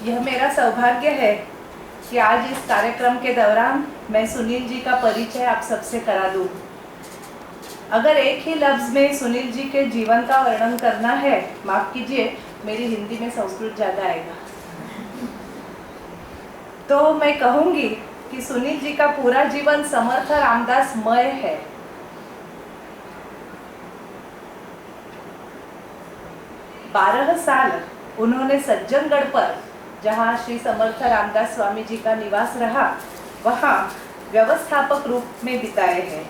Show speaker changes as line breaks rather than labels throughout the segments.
यह मेरा सौभाग्य है कि आज इस कार्यक्रम के दौरान मैं सुनील जी का परिचय आप सबसे करा दूं। अगर एक ही लफ्ज़ में सुनील जी के जीवन का वर्णन करना है, माफ़ कीजिए मेरी हिंदी में संस्कृत ज़्यादा आएगा, तो मैं कहूँगी कि सुनील जी का पूरा जीवन समर्थ रामदासमय है। बारह साल उन्होंने सज्जनगढ़ पर, जहाँ श्री समर्थ रामदास स्वामी जी का निवास रहा, वहाँ व्यवस्थापक रूप में बिताए हैं।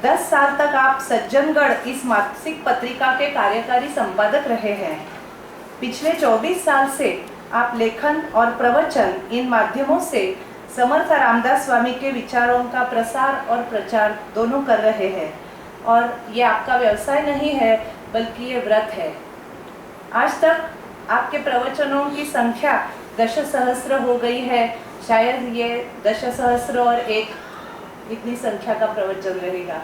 10 साल तक आप सज्जनगढ़ इस मासिक पत्रिका के कार्यकारी संपादक रहे हैं। पिछले 24 साल से आप लेखन और प्रवचन इन माध्यमों से समर्थ रामदास स्वामी के विचारों का प्रसार और प्रचार दोनों कर रहे हैं। और ये आपका व्यवसाय नहीं है, बल्कि ये व्रत है। आज तक आपके प्रवचनों की संख्या 10 सहस्त्र हो गई है। शायद ये 10 सहस्त्र और एक इतनी संख्या का प्रवचन रहेगा।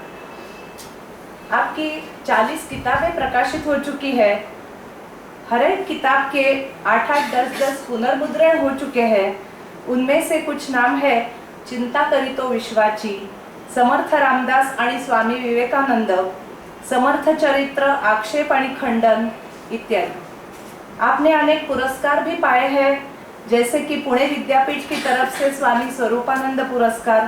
आपकी 40 किताबें प्रकाशित हो चुकी है। हर एक किताब के 8-8, 10-10 पुनर्मुद्रण हो चुके हैं। उनमें से कुछ नाम है चिंता करी तो विश्वाची, समर्थ रामदास आणि स्वामी विवेकानंद, समर्थ चरित्र, आक्षेप आणि खंडन इत्यादि। आपने अनेक पुरस्कार भी पाए हैं, जैसे कि पुणे विद्यापीठ की तरफ से स्वामी स्वरूपानंद पुरस्कार,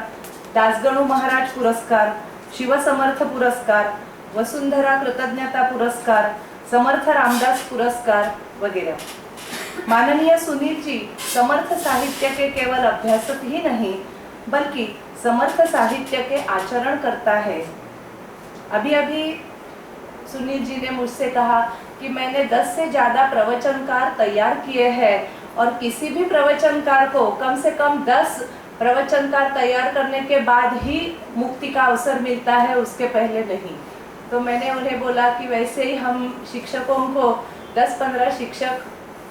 दासगणु महाराज पुरस्कार, शिव समर्थ पुरस्कार, वसुंधरा कृतज्ञता पुरस्कार, समर्थ रामदास पुरस्कार वगैरह। माननीय सुनील जी समर्थ साहित्य के केवल अभ्यासक ही नहीं, बल्कि समर्थ साहित्य के आचरण करता है। अभी अभी सुनील जी ने मुझसे कहा कि मैंने 10 से ज़्यादा प्रवचनकार तैयार किए हैं और किसी भी प्रवचनकार को कम से कम 10 प्रवचनकार तैयार करने के बाद ही मुक्ति का अवसर मिलता है, उसके पहले नहीं। तो मैंने उन्हें बोला कि वैसे ही हम शिक्षकों को 10-15 शिक्षक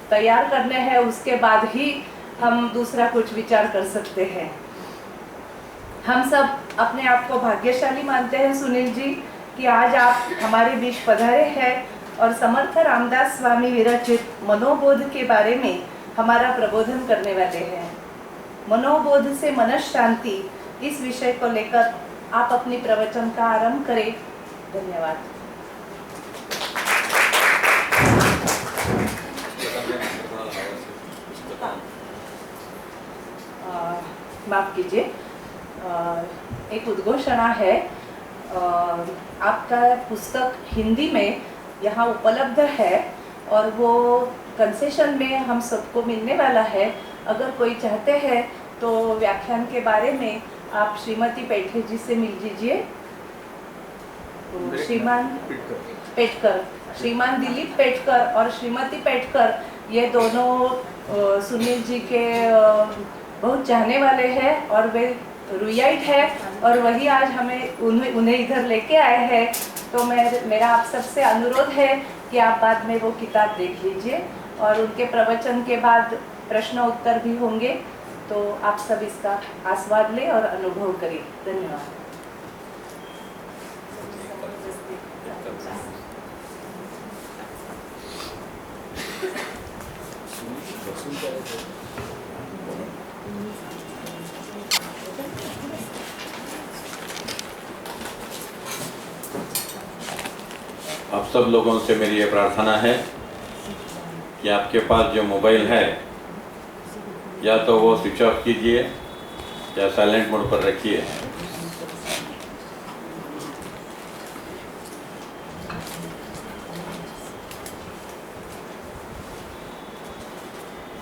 तैयार करने हैं, उसके बाद ही हम दूसरा कुछ विचार कर सकते हैं। हम सब अपने आप को भाग्यशाली मानते हैं सुनील जी कि आज आप हमारे बीच पधारे हैं और समर्थ रामदास स्वामी विरचित मनोबोध के बारे में हमारा प्रबोधन करने वाले हैं। मनोबोध से मनस शांति, इस विषय को लेकर आप अपनी प्रवचन का आरंभ करें। धन्यवाद। माफ कीजिए, एक उद्घोषणा है। आपका पुस्तक हिंदी में यहाँ उपलब्ध है और वो कंसेशन में हम सबको मिलने वाला है। अगर कोई चाहते हैं तो व्याख्यान के बारे में आप श्रीमती पेठे जी से मिल लीजिए। श्रीमान पेटकर, श्रीमान दिलीप पेटकर और श्रीमती पेटकर, ये दोनों सुनील जी के बहुत चाहने वाले हैं और वे रुयाइट है और वही आज हमें उन्हें इधर लेके आए हैं। तो मेरा आप सबसे अनुरोध है कि आप बाद में वो किताब देख लीजिए और उनके प्रवचन के बाद प्रश्न उत्तर भी होंगे, तो आप सब इसका आस्वाद लें और अनुभव करें। धन्यवाद।
आप सब लोगों से मेरी ये प्रार्थना है कि आपके पास जो मोबाइल है, या तो वो स्विच ऑफ कीजिए या साइलेंट मोड पर रखिए।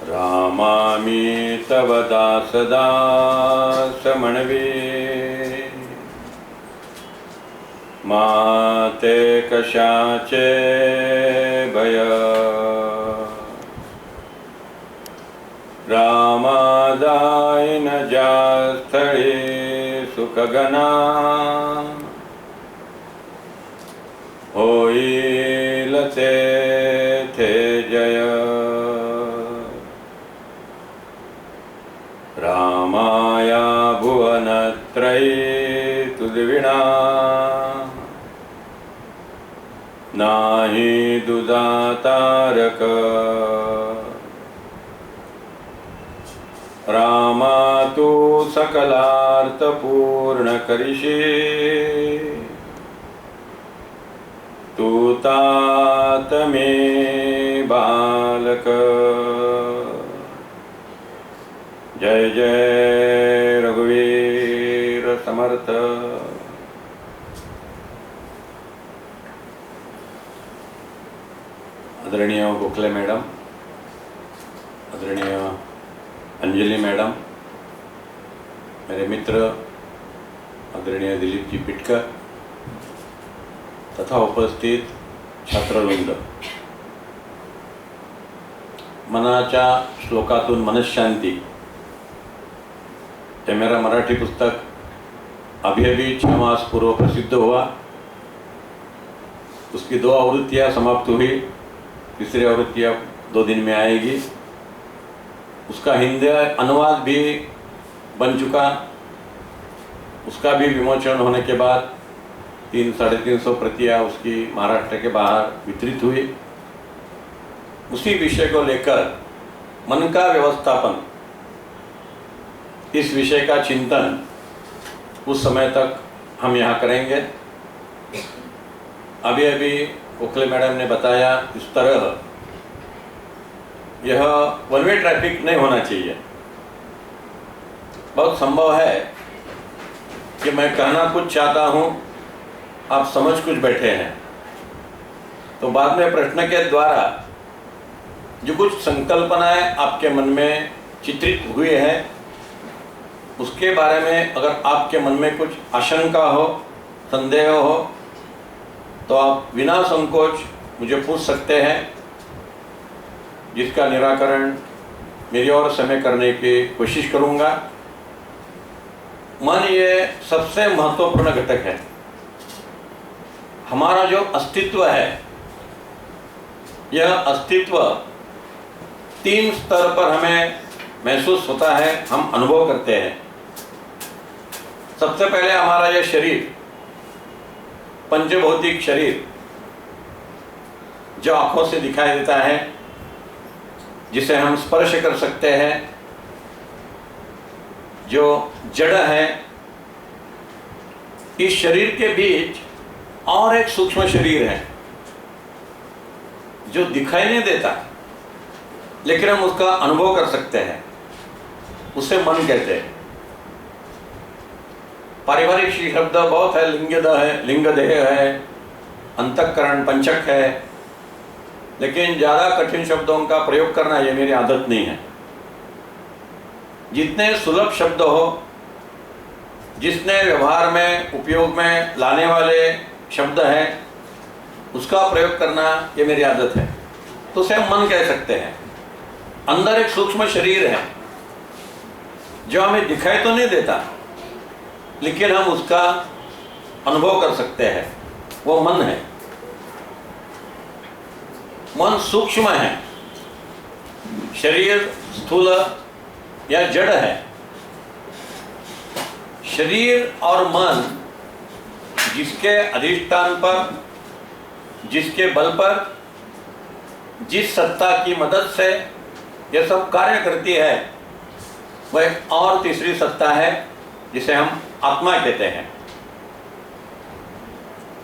रामामि तव दास दास मणवे, माते कशाचे भय, रामादाय न जास्थळे सुखगना, होईल तेथे जय। रामाया भुवनत्रयी तुद्विणा, नाही दुजा तारक, रामा तु सकलार्थपूर्ण करिषे तू तात मे बालक। जय जय रघुवीर समर्थ। आदरणीय गोखले मैडम, आदरणीय अंजलि मैडम, मेरे मित्र आदरणीय दिलीप जी पिटकर तथा उपस्थित छात्रवृंद, मनाच्या श्लोकातून मनशांती हे मेरा मराठी पुस्तक अभी 6 मास पूर्व प्रसिद्ध हुआ। उसकी 2 आवृत्तियाँ समाप्त हुई, तीसरी आवृत्ति अब 2 दिन में आएगी। उसका हिंदी अनुवाद भी बन चुका। उसका भी विमोचन होने के बाद 300-350 प्रतियां उसकी महाराष्ट्र के बाहर वितरित हुई। उसी विषय को लेकर मन का व्यवस्थापन, इस विषय का चिंतन उस समय तक हम यहाँ करेंगे। अभी अभी गोखले मैडम ने बताया, इस तरह यह वन वे ट्रैफिक नहीं होना चाहिए। बहुत संभव है कि मैं कहना कुछ चाहता हूँ, आप समझ कुछ बैठे हैं, तो बाद में प्रश्न के द्वारा जो कुछ संकल्पनाएं आपके मन में चित्रित हुए हैं, उसके बारे में अगर आपके मन में कुछ आशंका हो, संदेह हो, तो आप बिना संकोच मुझे पूछ सकते हैं, जिसका निराकरण मेरी ओर से मैं करने की कोशिश करूँगा। मन ये सबसे महत्वपूर्ण घटक है। हमारा जो अस्तित्व है, यह अस्तित्व 3 स्तर पर हमें महसूस होता है, हम अनुभव करते हैं। सबसे पहले हमारा यह शरीर, पंचभौतिक शरीर, जो आंखों से दिखाई देता है, जिसे हम स्पर्श कर सकते हैं, जो जड़ है। इस शरीर के बीच और एक सूक्ष्म शरीर है जो दिखाई नहीं देता, लेकिन हम उसका अनुभव कर सकते हैं, उसे मन कहते हैं। पारिवारिक शब्द बहुत है, लिंगदेह है, अंतःकरण, पंचक है, लेकिन ज़्यादा कठिन शब्दों का प्रयोग करना ये मेरी आदत नहीं है। जितने सुलभ शब्द हो, जिसने व्यवहार में उपयोग में लाने वाले शब्द हैं, उसका प्रयोग करना ये मेरी आदत है, तो उसे हम मन कह सकते हैं। अंदर एक सूक्ष्म शरीर है जो हमें दिखाई तो नहीं देता, लेकिन हम उसका अनुभव कर सकते हैं, वो मन है। मन सूक्ष्म है, शरीर स्थूल या जड़ है। शरीर और मन जिसके अधिष्ठान पर, जिसके बल पर, जिस सत्ता की मदद से यह सब कार्य करती है, वह एक और तीसरी सत्ता है जिसे हम आत्मा कहते हैं।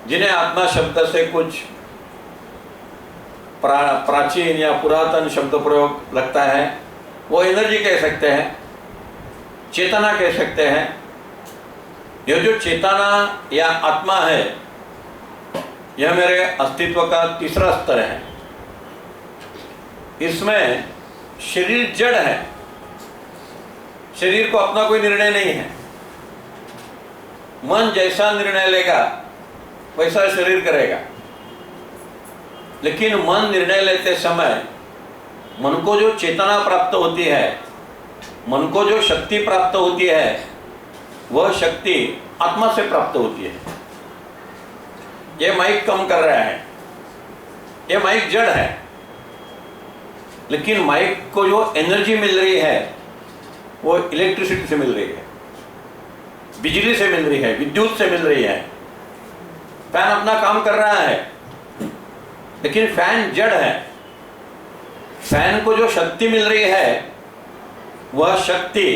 जिन्हें आत्मा शब्द से कुछ प्राचीन या पुरातन शब्द प्रयोग लगता है, वो एनर्जी कह सकते हैं, चेतना कह सकते हैं। यह जो चेतना या आत्मा है, यह मेरे अस्तित्व का तीसरा स्तर है। इसमें शरीर जड़ है, शरीर को अपना कोई निर्णय नहीं है। मन जैसा निर्णय लेगा वैसा शरीर करेगा, लेकिन मन निर्णय लेते समय मन को जो चेतना प्राप्त होती है, मन को जो शक्ति प्राप्त होती है, वह शक्ति आत्मा से प्राप्त होती है। यह माइक कम कर रहा है, यह माइक जड़ है, लेकिन माइक को जो एनर्जी मिल रही है वो इलेक्ट्रिसिटी से मिल रही है, बिजली से मिल रही है, विद्युत से मिल रही है। फैन अपना काम कर रहा है, लेकिन फैन जड़ है। फैन को जो शक्ति मिल रही है वह शक्ति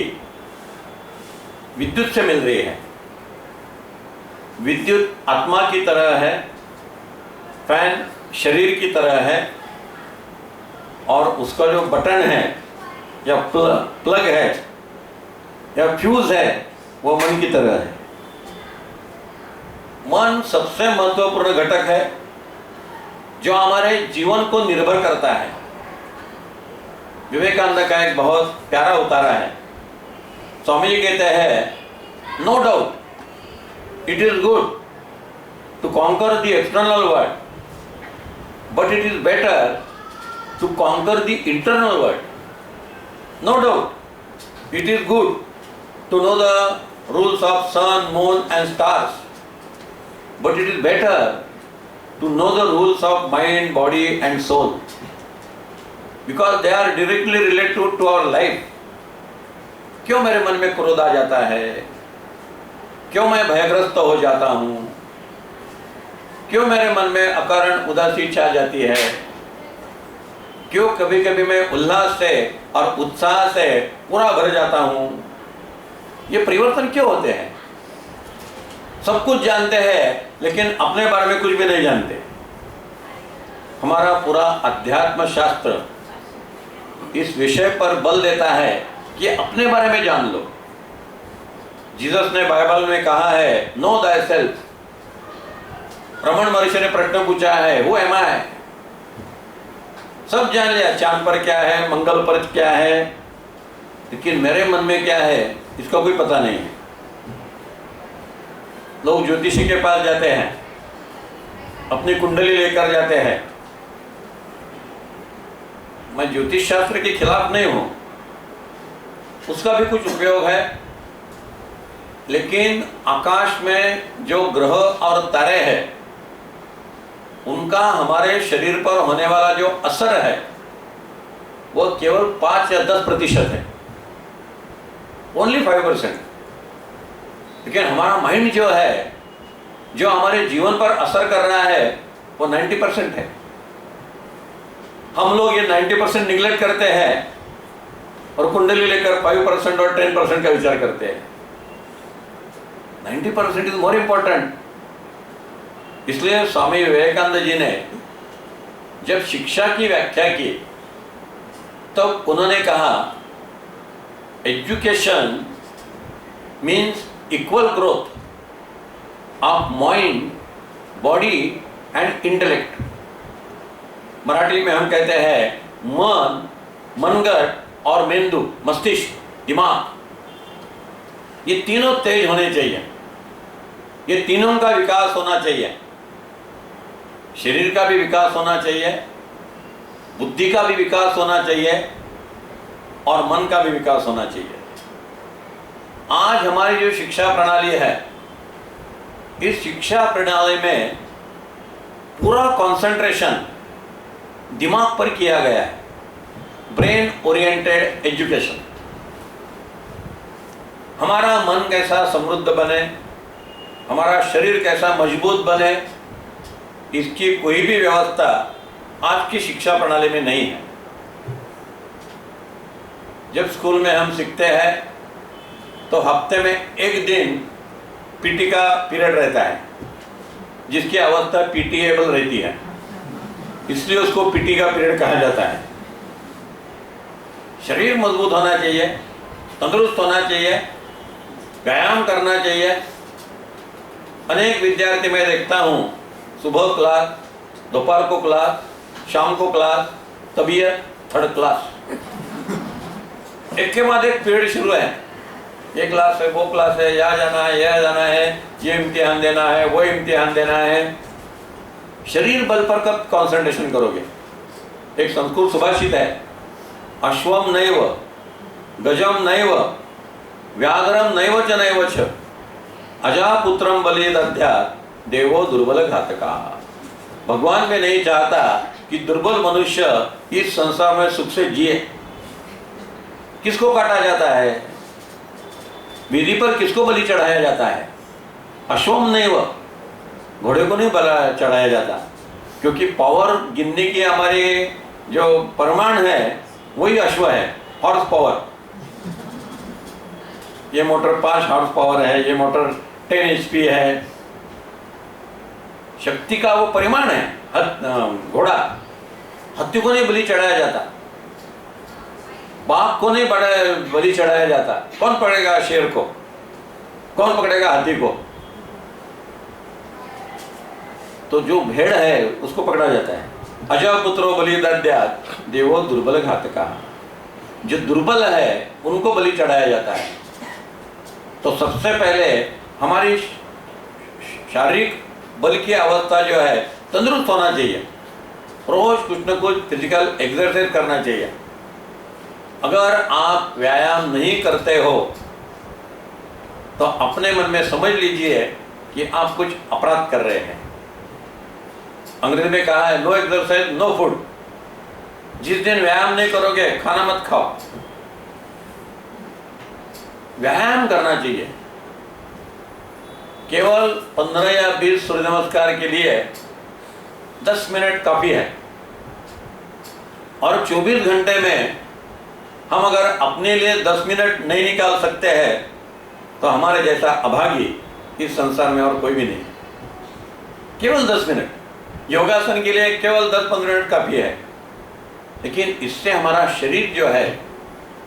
विद्युत से मिल रही है। विद्युत आत्मा की तरह है, फैन शरीर की तरह है, और उसका जो बटन है या प्लग है या फ्यूज है वो मन की तरह है। मन सबसे महत्वपूर्ण घटक है जो हमारे जीवन को निर्भर करता है। विवेकानंद का एक बहुत प्यारा उतारा है। स्वामी जी कहते हैं, no doubt it is good to conquer the external world, but it is better to conquer the internal world. No doubt, it is good to know the rules of sun, moon and stars, but it is better to know the rules of mind, body and soul, because they are directly related to our life. क्यों मेरे मन में क्रोध आ जाता है? क्यों मैं भयग्रस्त हो जाता हूँ? क्यों मेरे मन में अकारण उदासी छा जाती है? क्यों कभी कभी मैं उल्लास से और उत्साह से पूरा भर जाता हूं? ये परिवर्तन क्यों होते हैं? सब कुछ जानते हैं लेकिन अपने बारे में कुछ भी नहीं जानते। हमारा पूरा अध्यात्म शास्त्र इस विषय पर बल देता है कि अपने बारे में जान लो। जीसस ने बाइबल में कहा है, नो दाई सेल्फ। रमन महर्षि ने प्रश्न पूछा है, हु एम आई? सब जान लिया, चांद पर क्या है, मंगल पर क्या है, लेकिन मेरे मन में क्या है इसका कोई पता नहीं है। लोग ज्योतिषी के पास जाते हैं, अपनी कुंडली लेकर जाते हैं। मैं ज्योतिष शास्त्र के खिलाफ नहीं हूं, उसका भी कुछ उपयोग है, लेकिन आकाश में जो ग्रह और तारे हैं उनका हमारे शरीर पर होने वाला जो असर है वह केवल 5 या 10% है, ओनली 5%। लेकिन हमारा माइंड जो है, जो हमारे जीवन पर असर कर रहा है, वो 90% है। हम लोग ये 90% निगलेक्ट करते हैं और कुंडली लेकर 5% और 10% का विचार करते हैं। 90% इज मोर इम्पोर्टेंट। इसलिए स्वामी विवेकानंद जी ने जब शिक्षा की व्याख्या की तब उन्होंने कहा, education means equal growth of mind, body and intellect. Marathi में हम कहते हैं मन, मनगट और मेंदू, मस्तिष्क, दिमाग, ये तीनों तेज होने चाहिए। ये तीनों का विकास होना चाहिए। शरीर का भी विकास होना चाहिए, बुद्धि का भी विकास होना चाहिए और मन का भी विकास होना चाहिए। आज हमारी जो शिक्षा प्रणाली है, इस शिक्षा प्रणाली में पूरा कंसंट्रेशन दिमाग पर किया गया है, ब्रेन ओरिएंटेड एजुकेशन। हमारा मन कैसा समृद्ध बने, हमारा शरीर कैसा मजबूत बने, इसकी कोई भी व्यवस्था आज की शिक्षा प्रणाली में नहीं है। जब स्कूल में हम सीखते हैं तो हफ्ते में एक दिन पीटी का पीरियड रहता है, जिसकी अवस्था पीटीएबल रहती है, इसलिए उसको पीटी का पीरियड कहा जाता है। शरीर मजबूत होना चाहिए, तंदुरुस्त होना चाहिए, व्यायाम करना चाहिए। अनेक विद्यार्थी मैं देखता हूँ, सुबह क्लास, दोपहर को क्लास, शाम को क्लास, तबीयत, थर्ड क्लास, एक के बाद एक पीरियड शुरू है। ये क्लास है, वो क्लास है, यहाँ जाना है, यह जाना है, ये इम्तिहान देना है, वो इम्तिहान देना है। शरीर बल पर कब कंसंट्रेशन करोगे? एक संस्कृत सुभाषित है, अश्वम नैव गजम नैव व्याघ्रम नैव च नैव च अजापुत्रम बलिदध्या देवो दुर्बल घातका। भगवान भी नहीं चाहता कि दुर्बल मनुष्य इस संसार में सुख से जिए। किसको काटा जाता है? वेदी पर किसको बलि चढ़ाया जाता है? अश्वम नैव, घोड़े को नहीं बलि चढ़ाया जाता, क्योंकि पावर गिनने की हमारे जो प्रमाण है वही अश्व है, हॉर्स पावर। ये मोटर 5 हॉर्स पावर है, ये मोटर 10 HP है। शक्ति का वो परिमाण है। घोड़ा हाथी को नहीं बलि चढ़ाया जाता, बाघ को नहीं बलि चढ़ाया जाता। कौन पकड़ेगा शेर को, कौन पकड़ेगा हाथी को? तो जो भेड़ है उसको पकड़ा जाता है। अजय पुत्रो बलिदद्यात् देवो दुर्बल घातका। जो दुर्बल है उनको बलि चढ़ाया जाता है। तो सबसे पहले हमारी शारीरिक बल की अवस्था जो है तंदुरुस्त होना चाहिए। रोज कुछ न कुछ फिजिकल एक्सरसाइज करना चाहिए। अगर आप व्यायाम नहीं करते हो तो अपने मन में समझ लीजिए कि आप कुछ अपराध कर रहे हैं। अंग्रेजी में कहा है नो एक्सरसाइज नो फूड। जिस दिन व्यायाम नहीं करोगे खाना मत खाओ। व्यायाम करना चाहिए। केवल 15 या 20 सूर्य नमस्कार के लिए 10 मिनट काफी है। और 24 घंटे में हम अगर अपने लिए 10 मिनट नहीं निकाल सकते हैं तो हमारे जैसा अभागी इस संसार में और कोई भी नहीं। केवल 10 मिनट योगासन के लिए केवल 10-15 मिनट काफी है। लेकिन इससे हमारा शरीर जो है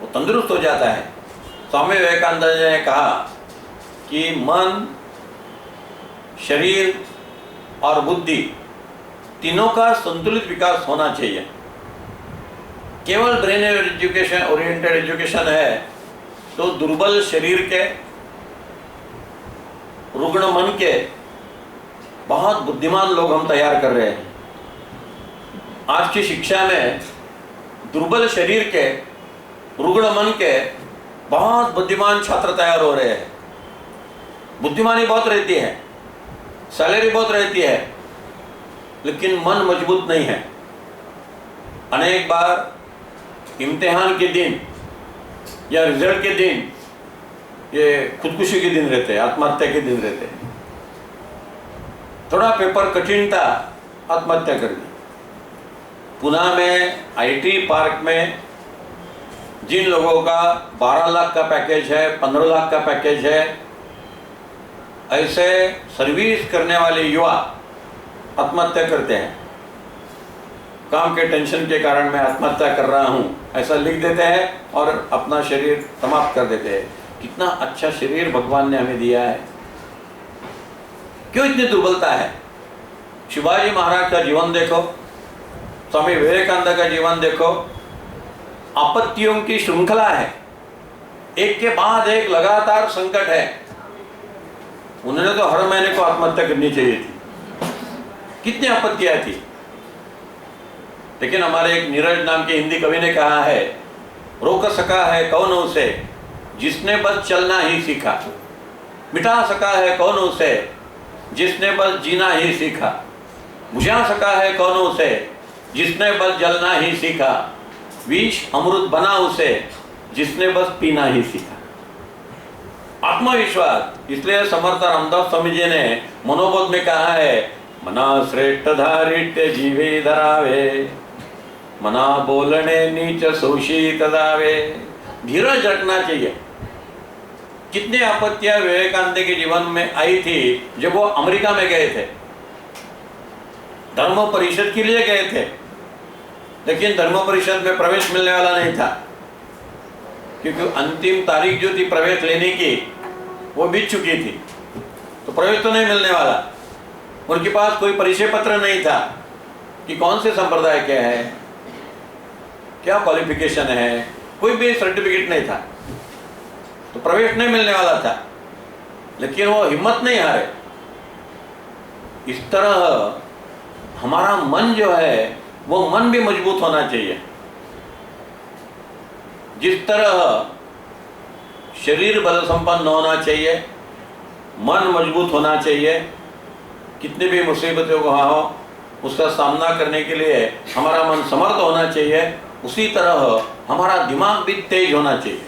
वो तंदुरुस्त हो जाता है। स्वामी विवेकानंद जी ने कहा कि मन, शरीर और बुद्धि तीनों का संतुलित विकास होना चाहिए। केवल ब्रेन एजुकेशन ओरिएंटेड एजुकेशन है तो दुर्बल शरीर के, रुग्ण मन के बहुत बुद्धिमान लोग हम तैयार कर रहे हैं। आज की शिक्षा में दुर्बल शरीर के, रुग्ण मन के बहुत बुद्धिमान छात्र तैयार हो रहे हैं। बुद्धिमानी बहुत रहती है, सैलरी बहुत रहती है, लेकिन मन मजबूत नहीं है। अनेक बार इम्तिहान के दिन या रिजल्ट के दिन ये खुदकुशी के दिन रहते हैं, आत्महत्या के दिन रहते हैं। थोड़ा पेपर कठिन था, आत्महत्या कर दी। पुणे में IT पार्क में जिन लोगों का 12 लाख का पैकेज है, 15 लाख का पैकेज है, ऐसे सर्विस करने वाले युवा आत्महत्या करते हैं। काम के टेंशन के कारण मैं आत्महत्या कर रहा हूँ ऐसा लिख देते हैं और अपना शरीर समाप्त कर देते हैं। कितना अच्छा शरीर भगवान ने हमें दिया है, क्यों इतनी दुर्बलता है? शिवाजी महाराज का जीवन देखो, स्वामी विवेकानंद का जीवन देखो, आपत्तियों की श्रृंखला है, एक के बाद एक लगातार संकट है। उन्होंने तो हर महीने को आत्महत्या करनी चाहिए थी, कितनी आपत्तियां थी। लेकिन हमारे एक नीरज नाम के हिंदी कवि ने कहा है, रोक सका है कौन उसे जिसने बस चलना ही सीखा, मिटा सका है कौन उसे जिसने बस जीना ही सीखा, बुझा सका है कौन उसे जिसने बस जलना ही सीखा, विष अमृत बना उसे जिसने बस पीना ही सीखा। आत्मविश्वास, इसलिए समर्थ रामदास स्वामी जी ने मनोबोध में कहा है, मना श्रेष्ठ धारित्य जीवे धरावे, मना बोलने नीच शोषित दावे। धीरज रखना चाहिए। कितनी आपत्तियां विवेकानंद के जीवन में आई थी जब वो अमेरिका में गए थे, धर्म परिषद के लिए गए थे, लेकिन धर्म परिषद में प्रवेश मिलने वाला नहीं था, क्योंकि अंतिम तारीख जो थी प्रवेश लेने की वो बीत चुकी थी, तो प्रवेश तो नहीं मिलने वाला। उनके पास कोई परिचय पत्र नहीं था कि कौन से संप्रदाय के है, क्या क्वालिफिकेशन है, कोई भी सर्टिफिकेट नहीं था, तो प्रवेश नहीं मिलने वाला था। लेकिन वो हिम्मत नहीं हारे। इस तरह हमारा मन जो है वो मन भी मजबूत होना चाहिए। जिस तरह शरीर बल संपन्न होना चाहिए, मन मजबूत होना चाहिए, कितनी भी मुसीबतों को हो उसका सामना करने के लिए हमारा मन समर्थ होना चाहिए, उसी तरह हमारा दिमाग भी तेज होना चाहिए।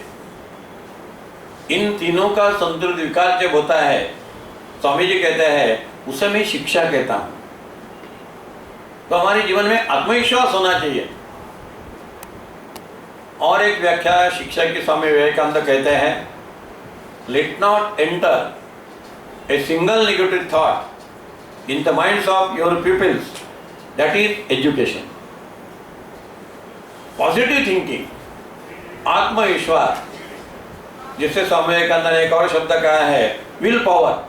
इन तीनों का संतुलित विकास जब होता है, स्वामी जी कहते हैं, उसे मैं शिक्षा कहता हूं। तो हमारे जीवन में आत्मविश्वास होना चाहिए। और एक व्याख्या शिक्षा के स्वामी विवेकानंद कहते हैं let not enter a single negative thought in the minds of your pupils. That is education. Positive thinking, आत्मविश्वास, जिससे स्वामी विवेकानंद ने एक और शब्द कहा है विल पावर,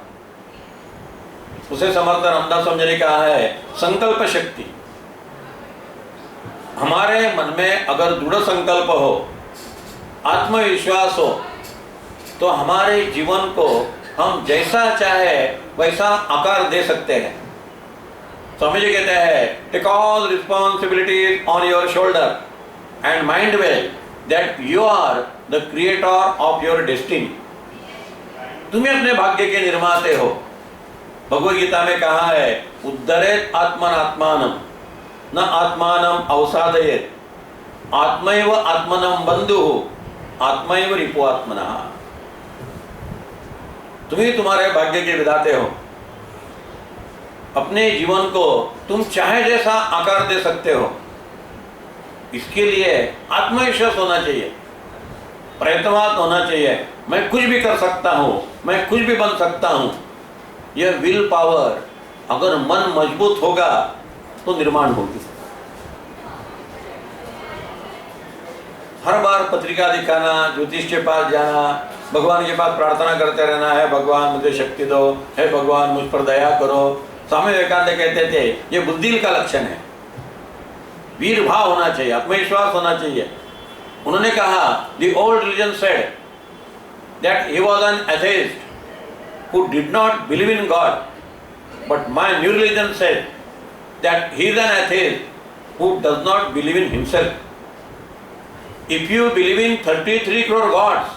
उसे समर्थ रामदास स्वामी ने कहा है संकल्प शक्ति। हमारे मन में अगर दृढ़ संकल्प हो, आत्मविश्वास हो, तो हमारे जीवन को हम जैसा चाहे वैसा आकार दे सकते हैं। स्वामी जी कहते हैं take all responsibilities on your shoulder and mind well that you are the creator of your destiny. तुम्हें अपने भाग्य के निर्माते हो। भगवद गीता में कहा है उद्धरेत आत्मनात्मानम न आत्मानम अवसादयेत, आत्मैव आत्मनम बंधुः आत्मैव रिपु आत्मनः। तुम ही तुम्हारे भाग्य के विधाते हो। अपने जीवन को तुम चाहे जैसा आकार दे सकते हो। इसके लिए आत्मविश्वास होना चाहिए, प्रयत्नवाद होना चाहिए। मैं कुछ भी कर सकता हूँ, मैं कुछ भी बन सकता हूँ। यह विल पावर अगर मन मजबूत होगा तो निर्माण होगी। हर बार पत्रिका दिखाना, ज्योतिष के पास जाना, भगवान के पास प्रार्थना करते रहना है भगवान मुझे शक्ति दो, हे भगवान मुझ पर दया करो। स्वामी विवेकानंद कहते थे ये बुद्धि का लक्षण है। वीर भाव होना चाहिए, आत्मविश्वास होना चाहिए। उन्होंने कहा the old religion said that he was an atheist who did not believe in God, but my new religion said that he is an atheist who does not believe in himself. If you believe in 33 crore gods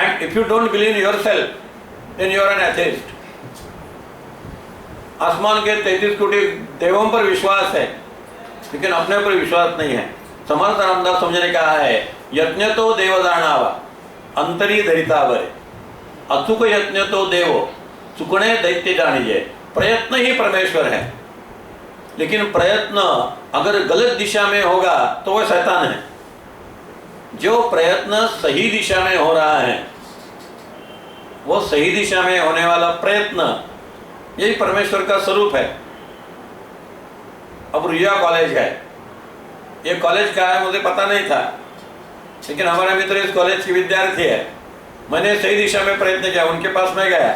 and if you don't believe in yourself, then you are an atheist. आसमान के 33 कोटि देवों पर विश्वास है, लेकिन अपने पर विश्वास नहीं है। समर्थ रामदास स्वामी ने कहा है यज्ञ तो देव जानावा अंतरी धरितावरे, अचूक यज्ञ तो देवो चुकने दैत्य जानिए। प्रयत्न ही परमेश्वर है, लेकिन प्रयत्न अगर गलत दिशा में होगा तो वह शैतान है। जो प्रयत्न सही दिशा में हो रहा है, वो सही दिशा में होने वाला प्रयत्न, यही परमेश्वर का स्वरूप है। अब रुया कॉलेज है, ये कॉलेज का है मुझे पता नहीं था, लेकिन हमारे मित्र इस कॉलेज की विद्यार्थी है। मैंने सही दिशा में प्रयत्न किया, उनके पास में गया।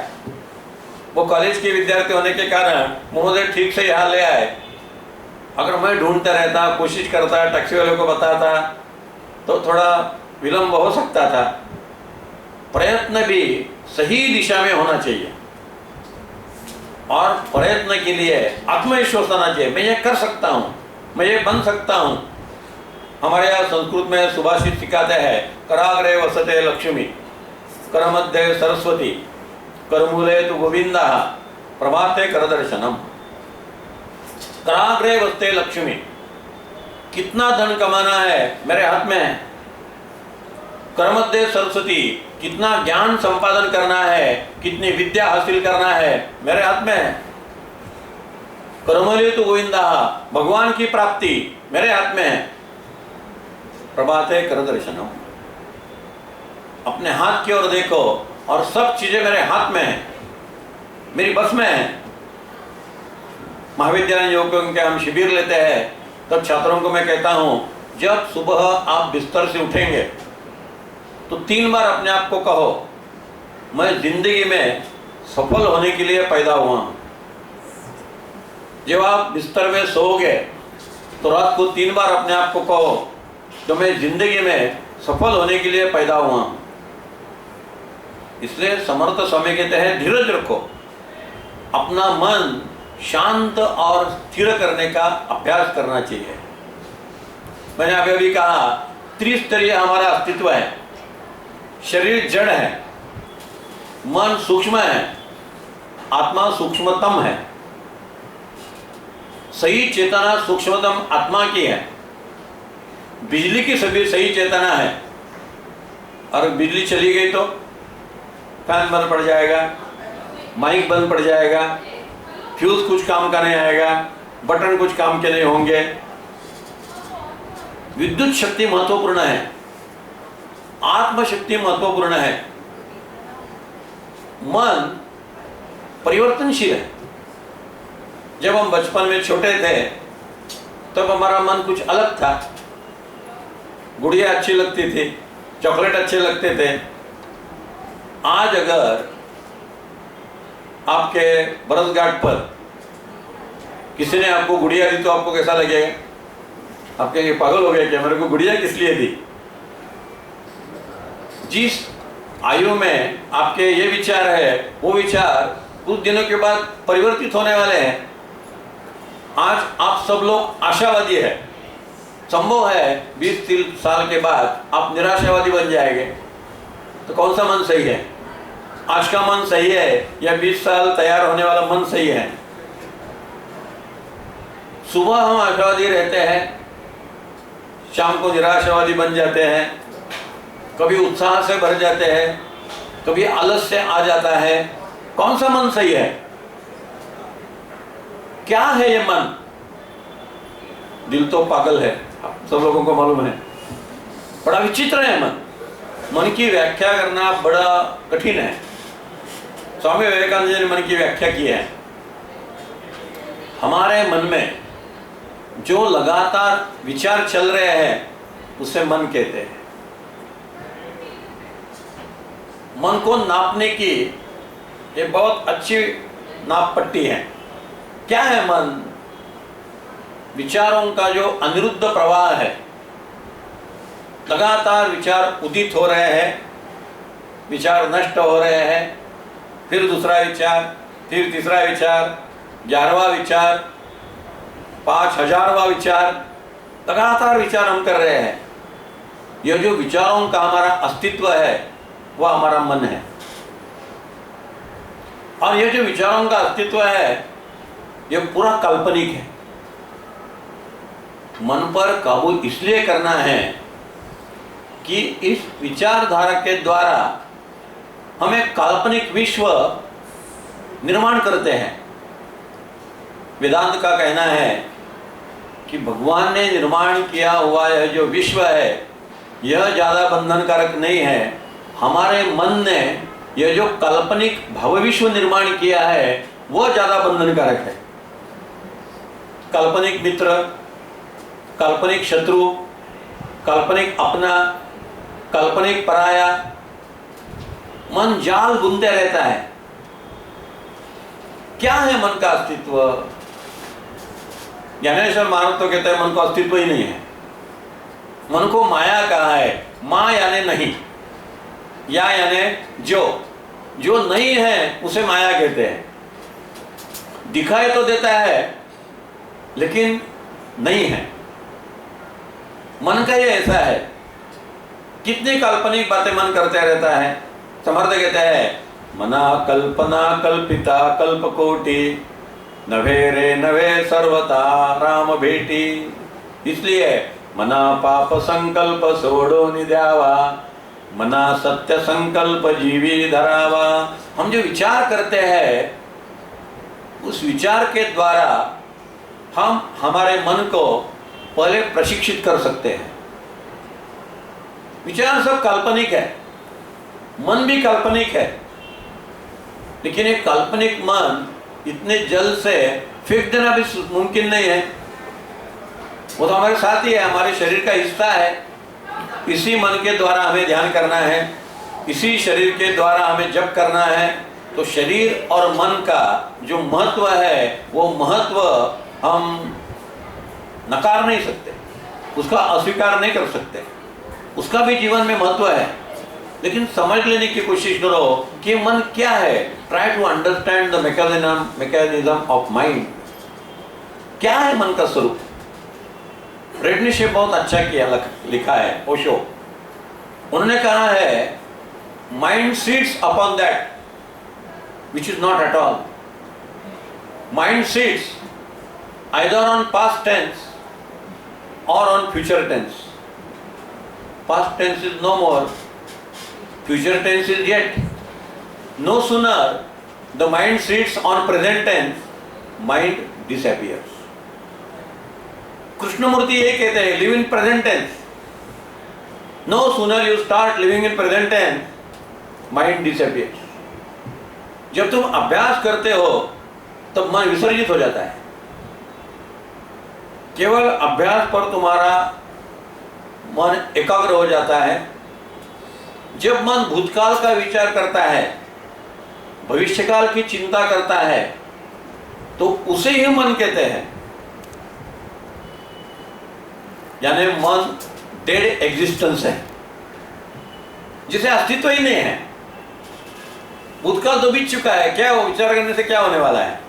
वो कॉलेज के विद्यार्थी होने के कारण वो मुझे ठीक से यहाँ ले आए। अगर मैं ढूंढता रहता, कोशिश करता, टैक्सी वाले को बताता तो थोड़ा विलंब हो सकता था। प्रयत्न भी सही दिशा में होना चाहिए और प्रयत्न के लिए आत्मविश्वास होना चाहिए। मैं ये कर सकता हूँ, मैं ये बन सकता हूँ। हमारे यहाँ संस्कृत में सुभाषित सिखाते हैं कराग्रे वसते लक्ष्मी, करमध्ये सरस्वती, करमूले तु गोविंदा, प्रभाते करदर्शनम। कराग्रे वसते लक्ष्मी, कितना धन कमाना है मेरे हाथ में है। करमध्ये सरस्वती, कितना ज्ञान संपादन करना है, कितनी विद्या हासिल करना है मेरे हाथ में है। करमूले तु गोविंदा, भगवान की प्राप्ति मेरे हाथ में है। प्रभाते करदर्शनम, अपने हाथ की ओर देखो और सब चीजें मेरे हाथ में है, मेरी बस में है। महाविद्यालय युवकों के हम शिविर लेते हैं, तब छात्रों को मैं कहता हूं जब सुबह आप बिस्तर से उठेंगे तो 3 बार अपने आप को कहो मैं जिंदगी में सफल होने के लिए पैदा हुआ हूं। जब आप बिस्तर में सोओगे तो रात को 3 बार अपने आप को कहो तो मैं जिंदगी में सफल होने के लिए पैदा हुआ हूं। इसलिए समर्थ स्वामी कहते हैं धीरज रखो, अपना मन शांत और स्थिर करने का अभ्यास करना चाहिए। मैंने अभी अभी कहा त्रिस्तरीय हमारा अस्तित्व है। शरीर जड़ है, मन सूक्ष्म है, आत्मा सूक्ष्मतम है। सही चेतना सूक्ष्मतम आत्मा की है। बिजली की सभी सही चेतना है, और बिजली चली गई तो फैन बंद पड़ जाएगा, माइक बंद पड़ जाएगा, फ्यूज कुछ काम का नहीं आएगा, बटन कुछ काम के नहीं होंगे। विद्युत शक्ति महत्वपूर्ण है, आत्म शक्ति महत्वपूर्ण है। मन परिवर्तनशील है। जब हम बचपन में छोटे थे तब हमारा मन कुछ अलग था। गुड़िया अच्छी लगती थी, चॉकलेट अच्छे लगते थे। आज अगर आपके बरसगांठ पर किसी ने आपको गुड़िया दी तो आपको कैसा लगेगा? आप कहेंगे पागल हो गए क्या, मेरे को गुड़िया किस लिए दी? जिस आयु में आपके ये विचार है वो विचार कुछ दिनों के बाद परिवर्तित होने वाले हैं। आज आप सब लोग आशावादी है, संभव है 20-30 साल के बाद आप निराशावादी बन जाएंगे। तो कौन सा मन सही है? आज का मन सही है या 20 साल तैयार होने वाला मन सही है? सुबह हम आशावादी रहते हैं, शाम को निराशावादी बन जाते हैं, कभी उत्साह से भर जाते हैं, कभी आलस्य आ जाता है। कौन सा मन सही है? क्या है ये मन? दिल तो पागल है, सब लोगों को मालूम है। बड़ा विचित्र है मन। मन की व्याख्या करना बड़ा कठिन है। स्वामी विवेकानंद जी ने मन की व्याख्या की है। हमारे मन में जो लगातार विचार चल रहे हैं उसे मन कहते हैं। मन को नापने की ये बहुत अच्छी नाप पट्टी है। क्या है मन? विचारों का जो अनिरुद्ध प्रवाह है। लगातार विचार उदित हो रहे हैं, विचार नष्ट हो रहे हैं, फिर दूसरा विचार, फिर तीसरा विचार, 11वां विचार, 5000वां विचार, लगातार विचार हम कर रहे हैं। यह जो विचारों का हमारा अस्तित्व है वह हमारा मन है। और यह जो विचारों का अस्तित्व है यह पूरा काल्पनिक है। मन पर काबू इसलिए करना है कि इस विचारधारा के द्वारा हम एक काल्पनिक विश्व निर्माण करते हैं। वेदांत का कहना है कि भगवान ने निर्माण किया हुआ यह जो विश्व है यह ज़्यादा बंधनकारक नहीं है। हमारे मन ने यह जो काल्पनिक भवविश्व निर्माण किया है वह ज़्यादा बंधनकारक है। काल्पनिक मित्र, काल्पनिक शत्रु, काल्पनिक अपना, काल्पनिक पराया, मन जाल बुनते रहता है। क्या है मन का अस्तित्व? ज्ञानेश्वर महाराज तो कहते हैं मन को अस्तित्व ही नहीं है। मन को माया कहा है। मां यानी नहीं, या यानी जो नहीं है उसे माया कहते हैं। दिखाई तो देता है लेकिन नहीं है। मन का ये ऐसा है, कितनी काल्पनिक बातें मन करते रहता है। समर्थ कहते हैं मना कल्पना कल्पिता कल्पकोटि, नभे रे नभे सर्वता राम भेटी। इसलिए मना पाप संकल्प सोडो निद्यावा, मना सत्य संकल्प जीवी धरावा। हम जो विचार करते हैं उस विचार के द्वारा हम हमारे मन को पहले प्रशिक्षित कर सकते हैं। विचार सब काल्पनिक है, मन भी काल्पनिक है, लेकिन एक काल्पनिक मन इतने जल्द से फेंक देना भी मुमकिन नहीं है। वो तो हमारे साथ ही है, हमारे शरीर का हिस्सा है। इसी मन के द्वारा हमें ध्यान करना है, इसी शरीर के द्वारा हमें जप करना है। तो शरीर और मन का जो महत्व है वो महत्व हम नकार नहीं सकते, उसका अस्वीकार नहीं कर सकते। उसका भी जीवन में महत्व है, लेकिन समझ लेने की कोशिश करो कि मन क्या है। Try to understand the mechanism of mind. क्या है मन का स्वरूप? रेडनिश ने बहुत अच्छा किया, लिखा है ओशो। उन्होंने कहा है mind seats upon that which is not at all. Mind sits either on past tense or on future tense. Past tense is no more, future tense is yet. No sooner the mind sits on present tense, mind disappears. Krishnamurti ये कहते हैं live in present tense. No sooner you start living in present tense, mind disappears. जब तुम अभ्यास करते हो तब मन विसर्जित हो जाता है। केवल अभ्यास पर तुम्हारा मन एकाग्र हो जाता है। जब मन भूतकाल का विचार करता है, भविष्यकाल की चिंता करता है, तो उसे ही मन कहते हैं। यानी मन डेड एग्जिस्टेंस है, जिसे अस्तित्व ही नहीं है। भूतकाल तो बीत चुका है, क्या वो विचार करने से क्या होने वाला है?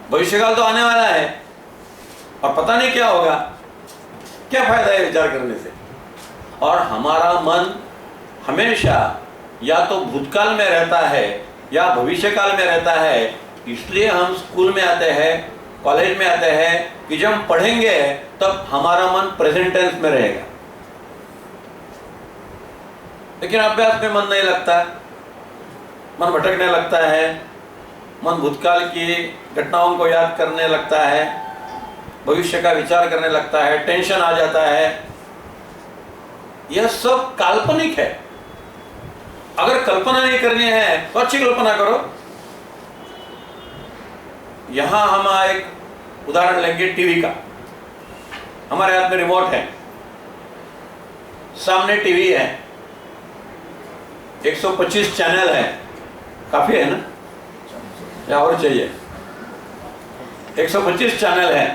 भविष्यकाल तो आने वाला है और पता नहीं क्या होगा। क्या फायदा है विचार करने से? और हमारा मन हमेशा या तो भूतकाल में रहता है या भविष्यकाल में रहता है। इसलिए हम स्कूल में आते हैं, कॉलेज में आते हैं कि जब हम पढ़ेंगे तब हमारा मन प्रेजेंट टेंस में रहेगा। लेकिन अभ्यास में मन नहीं लगता, मन भटकने लगता है, मन भूतकाल की घटनाओं को याद करने लगता है, भविष्य का विचार करने लगता है, टेंशन आ जाता है। यह सब काल्पनिक है। अगर कल्पना नहीं करनी है तो अच्छी कल्पना करो। यहां हम एक उदाहरण लेंगे टीवी का। हमारे हाथ में रिमोट है, सामने टीवी है, 125 चैनल है। काफी है ना, या और चाहिए? 125 चैनल है।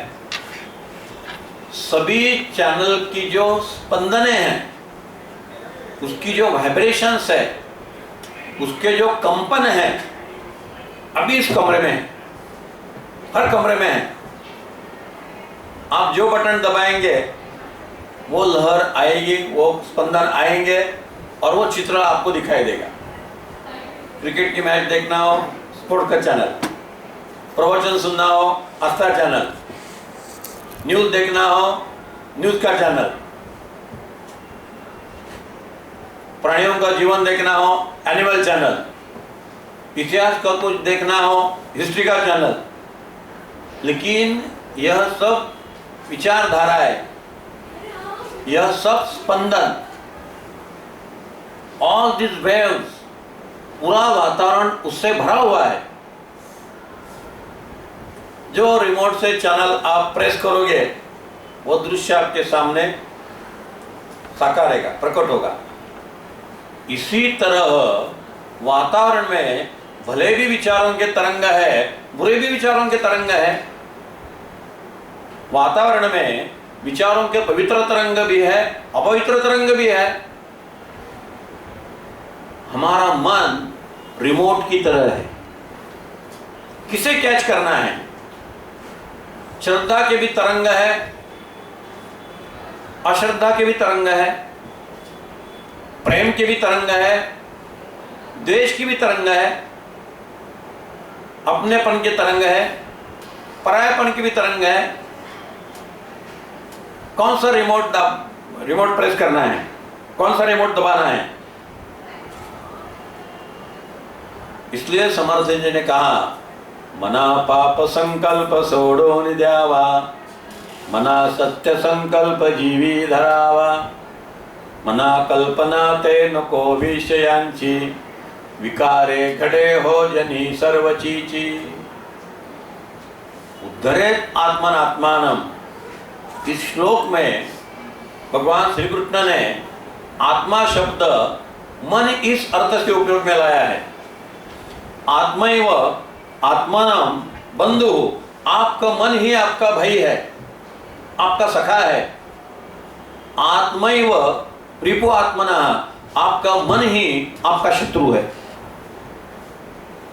सभी चैनल की जो स्पंदनें हैं, उसकी जो वाइब्रेशंस है, उसके जो कंपन है, अभी इस कमरे में है, हर कमरे में है। आप जो बटन दबाएंगे वो लहर आएगी, वो स्पंदन आएंगे और वो चित्र आपको दिखाई देगा। क्रिकेट की मैच देखना हो, स्पोर्ट का चैनल, प्रवचन सुनना हो, आस्था चैनल, न्यूज देखना हो, न्यूज का चैनल, प्राणियों का जीवन देखना हो, एनिमल चैनल, इतिहास का कुछ देखना हो, हिस्ट्री का चैनल। लेकिन यह सब विचारधारा है, यह सब स्पंदन, ऑल दिस वेव्स, पूरा वातावरण उससे भरा हुआ है। जो रिमोट से चैनल आप प्रेस करोगे वो दृश्य आपके सामने साकारेगा, प्रकट होगा। इसी तरह वातावरण में भले भी विचारों के तरंग है, बुरे भी विचारों के तरंग है। वातावरण में विचारों के पवित्र तरंग भी है, अपवित्र तरंग भी है। हमारा मन रिमोट की तरह है। किसे कैच करना है? श्रद्धा के भी तरंग है, अश्रद्धा के भी तरंग है, प्रेम के भी तरंग है, द्वेष की भी तरंग है, अपनेपन के तरंग है, परायपन की भी तरंग है। कौन सा रिमोट प्रेस करना है, कौन सा रिमोट दबाना है? इसलिए समर्थ जी ने कहा, मना पाप संकल्प सोडो निद्यावा, मना सत्य संकल्प जीवी धरावा, मना कल्पना ते नको विषयांची, विकारे घडे हो जनी सर्वचीची। उद्धरेत आत्मनात्मानम। इस श्लोक में भगवान श्री कृष्ण ने आत्मा शब्द मन इस अर्थ से उपयोग में लाया है। आत्मैव आत्मानम बंधु। आपका मन ही आपका भाई है, आपका सखा है। आत्मैव रिपु आत्मना। आपका मन ही आपका शत्रु है।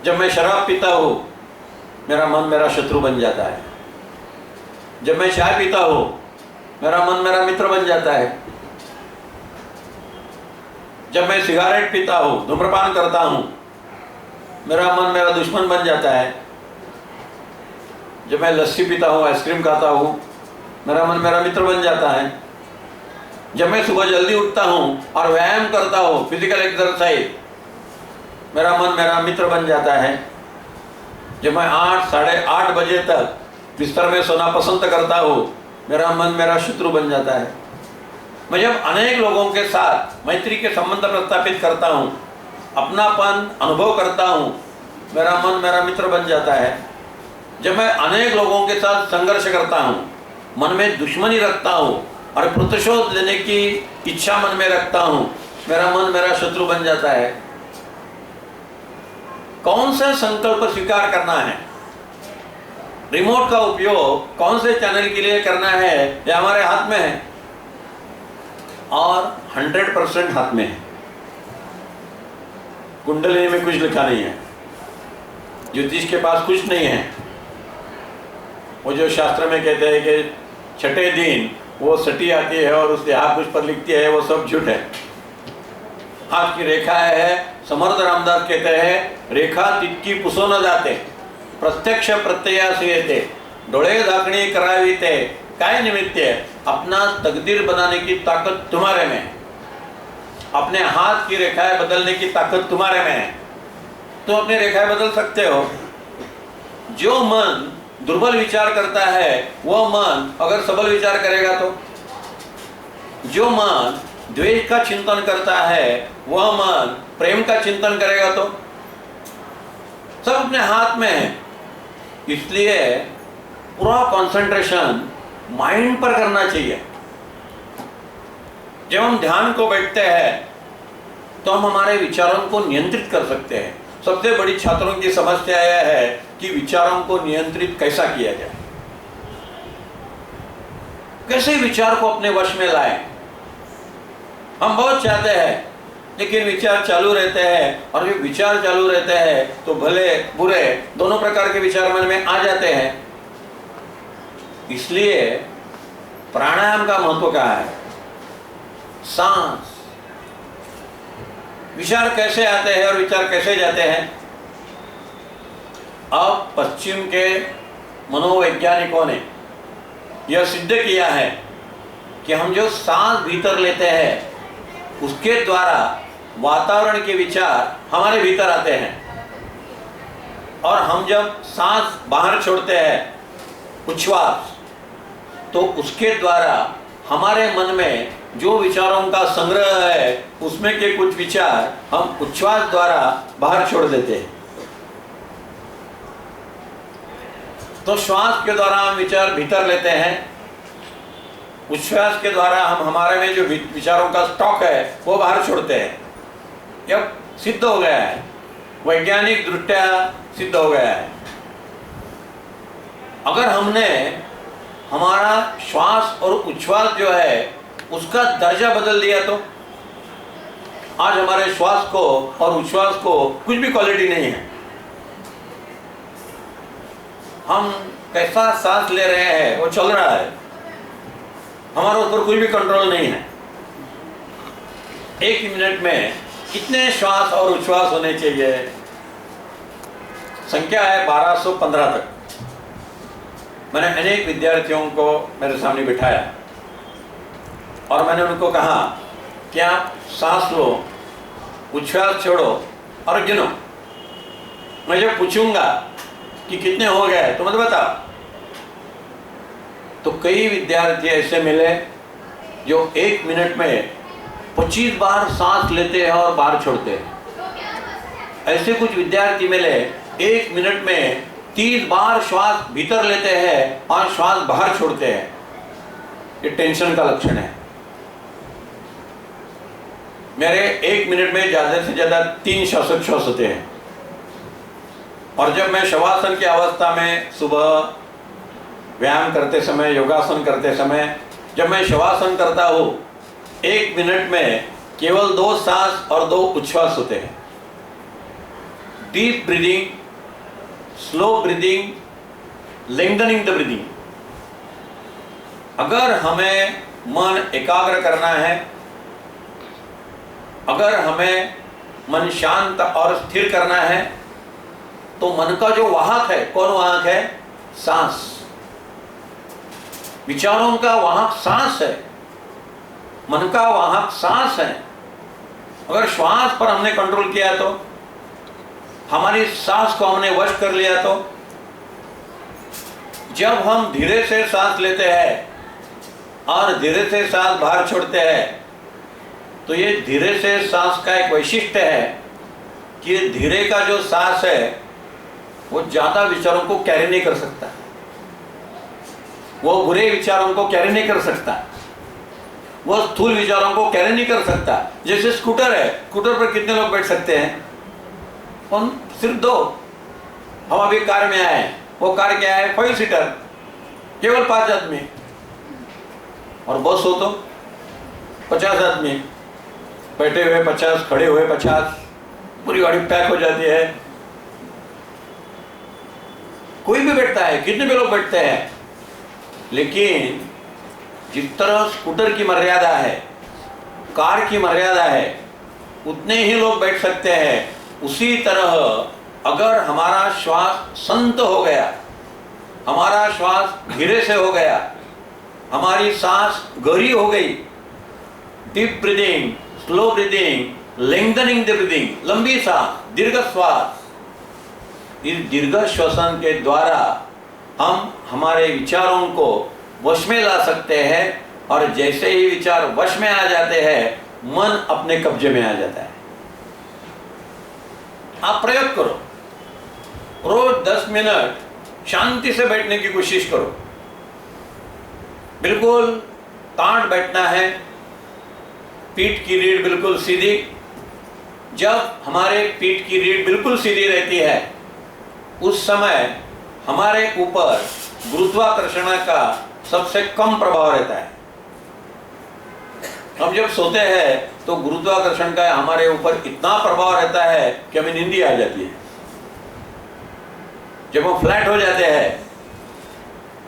जब मैं शराब पीता हूं मेरा मन मेरा शत्रु बन जाता है। जब मैं चाय पीता हूं मेरा मन मेरा मित्र बन जाता है। जब मैं सिगारेट पीता हूं, धूम्रपान करता हूं, मेरा मन मेरा दुश्मन बन जाता है। जब मैं लस्सी पीता हूं, आइसक्रीम खाता हूं, मेरा मन मेरा मित्र बन जाता है। जब मैं सुबह जल्दी उठता हूं और व्यायाम करता हूं, फिजिकल एक्सरसाइज, मेरा मन मेरा मित्र बन जाता है। जब मैं 8 साढ़े 8 बजे तक बिस्तर में सोना पसंद करता हूं, मेरा मन मेरा शत्रु बन जाता है। मैं जब अनेक लोगों के साथ मैत्री के संबंध प्रस्थापित करता हूं, अपनापन अनुभव करता हूँ, मेरा मन मेरा मित्र बन जाता है। जब मैं अनेक लोगों के साथ संघर्ष करता हूँ, मन में दुश्मनी रखता हूँ और प्रतिशोध लेने की इच्छा मन में रखता हूँ, मेरा मन मेरा शत्रु बन जाता है। कौन सा संकल्प स्वीकार करना है, रिमोट का उपयोग कौन से चैनल के लिए करना है, यह हमारे हाथ में है और 100% हाथ में है। कुंडलिनी में कुछ लिखा नहीं है, ज्योतिष के पास कुछ नहीं है। वो जो शास्त्र में कहते हैं कि छठे दिन वो सटी आती है और उसके हाथ कुछ पर लिखती है, वो सब झूठ है। हाथ की रेखा है, समर्थ रामदास कहते हैं, रेखा तितकी पुसो न जाते, प्रत्यक्ष प्रत्ययास येते, डोळे झाकणी करावीते, काय निमित्त है, अपना तकदीर बनाने की ताकत तुम्हारे में है। अपने हाथ की रेखाएं बदलने की ताकत तुम्हारे में है। तुम अपनी रेखाएं बदल सकते हो। जो मन दुर्बल विचार करता है वह मन अगर सबल विचार करेगा तो, जो मन द्वेष का चिंतन करता है वह मन प्रेम का चिंतन करेगा तो, सब अपने हाथ में है। इसलिए पूरा कंसंट्रेशन माइंड पर करना चाहिए। जब हम ध्यान को बैठते हैं तो हम हमारे विचारों को नियंत्रित कर सकते हैं। सबसे बड़ी छात्रों की समस्या यह है कि विचारों को नियंत्रित कैसा किया जाए, कैसे विचार को अपने वश में लाएं। हम बहुत चाहते हैं लेकिन विचार चालू रहते हैं, और जब विचार चालू रहते हैं तो भले बुरे दोनों प्रकार के विचार मन में आ जाते हैं। इसलिए प्राणायाम का महत्व क्या है? सांस, विचार कैसे आते हैं और विचार कैसे जाते हैं। अब पश्चिम के मनोवैज्ञानिकों ने यह सिद्ध किया है कि हम जो सांस भीतर लेते हैं उसके द्वारा वातावरण के विचार हमारे भीतर आते हैं, और हम जब सांस बाहर छोड़ते हैं उच्छ्वास, तो उसके द्वारा हमारे मन में जो विचारों का संग्रह है उसमें के कुछ विचार हम उच्छ्वास द्वारा बाहर छोड़ देते हैं। तो श्वास के द्वारा हम विचार भीतर लेते हैं, उच्छ्वास के द्वारा हम हमारे में जो विचारों का स्टॉक है वो बाहर छोड़ते हैं। यह सिद्ध हो गया है, वैज्ञानिक दृष्टया सिद्ध हो गया है। अगर हमने हमारा श्वास और उच्छ्वास जो है उसका दर्जा बदल दिया तो आज हमारे श्वास को और उच्छ्वास को कुछ भी क्वालिटी नहीं है। हम कैसा सांस ले रहे हैं वो चल रहा है, हमारे ऊपर कोई भी कंट्रोल नहीं है। एक मिनट में कितने श्वास और उच्छ्वास होने चाहिए? संख्या है 1215 तक। मैंने अनेक विद्यार्थियों को मेरे सामने बिठाया और मैंने उनको कहा कि आप सांस लो, उच्छ्वास छोड़ो और गिनो। मैं जब पूछूंगा कि कितने हो गए तो मुझे बताओ। तो कई विद्यार्थी ऐसे मिले जो 1 मिनट में 25 बार सांस लेते हैं और बाहर छोड़ते हैं। ऐसे कुछ विद्यार्थी मिले 1 मिनट में 30 बार श्वास भीतर लेते हैं और श्वास बाहर छोड़ते हैं। ये टेंशन का लक्षण है। मेरे 1 मिनट में ज़्यादा से ज़्यादा 3 श्वासोच्छ्वास होते हैं। और जब मैं शवासन की अवस्था में सुबह व्यायाम करते समय, योगासन करते समय, जब मैं शवासन करता हूँ 1 मिनट में केवल 2 सांस और 2 उच्छ्वास होते हैं। Deep breathing, slow breathing, lengthening the breathing. अगर हमें मन एकाग्र करना है, अगर हमें मन शांत और स्थिर करना है, तो मन का जो वाहक है, कौन वाहक है? सांस। विचारों का वाहक सांस है, मन का वाहक सांस है। अगर श्वास पर हमने कंट्रोल किया तो, हमारी सांस को हमने वश कर लिया तो, जब हम धीरे से सांस लेते हैं और धीरे से सांस बाहर छोड़ते हैं, तो ये धीरे से सांस का एक वैशिष्ट्य है कि धीरे का जो सांस है वो ज्यादा विचारों को कैरी नहीं कर सकता, वो बुरे विचारों को कैरी नहीं कर सकता, वो स्थूल विचारों को कैरी नहीं कर सकता। जैसे स्कूटर है, स्कूटर पर कितने लोग बैठ सकते हैं? उन सिर्फ 2। हम अभी कार में आए, वो कार क्या है? 5 सीटर, केवल 5 आदमी। और बस हो तो 50 आदमी बैठे हुए, 50 खड़े हुए, 50, पूरी गाड़ी पैक हो जाती है। कोई भी बैठता है, कितने भी लोग बैठते हैं, लेकिन जिस तरह स्कूटर की मर्यादा है, कार की मर्यादा है, उतने ही लोग बैठ सकते हैं। उसी तरह अगर हमारा श्वास संत हो गया, हमारा श्वास धीरे से हो गया, हमारी सांस गहरी हो गई, deep breathing, slow breathing, lengthening the breathing, लंबी सांस, दीर्घ श्वास, इस दीर्घ श्वसन के द्वारा हम हमारे विचारों को वश में ला सकते हैं। और जैसे ही विचार वश में आ जाते हैं, मन अपने कब्जे में आ जाता है। आप प्रयोग करो, रोज 10 मिनट शांति से बैठने की कोशिश करो। बिल्कुल तांट बैठना है, पीठ की रीढ़ बिल्कुल सीधी। जब हमारे पीठ की रीढ़ बिल्कुल सीधी रहती है, उस समय हमारे ऊपर गुरुत्वाकर्षण का सबसे कम प्रभाव रहता है। हम जब सोते हैं तो गुरुत्वाकर्षण का हमारे ऊपर इतना प्रभाव रहता है कि हमें नींद आ जाती है। जब हम फ्लैट हो जाते हैं,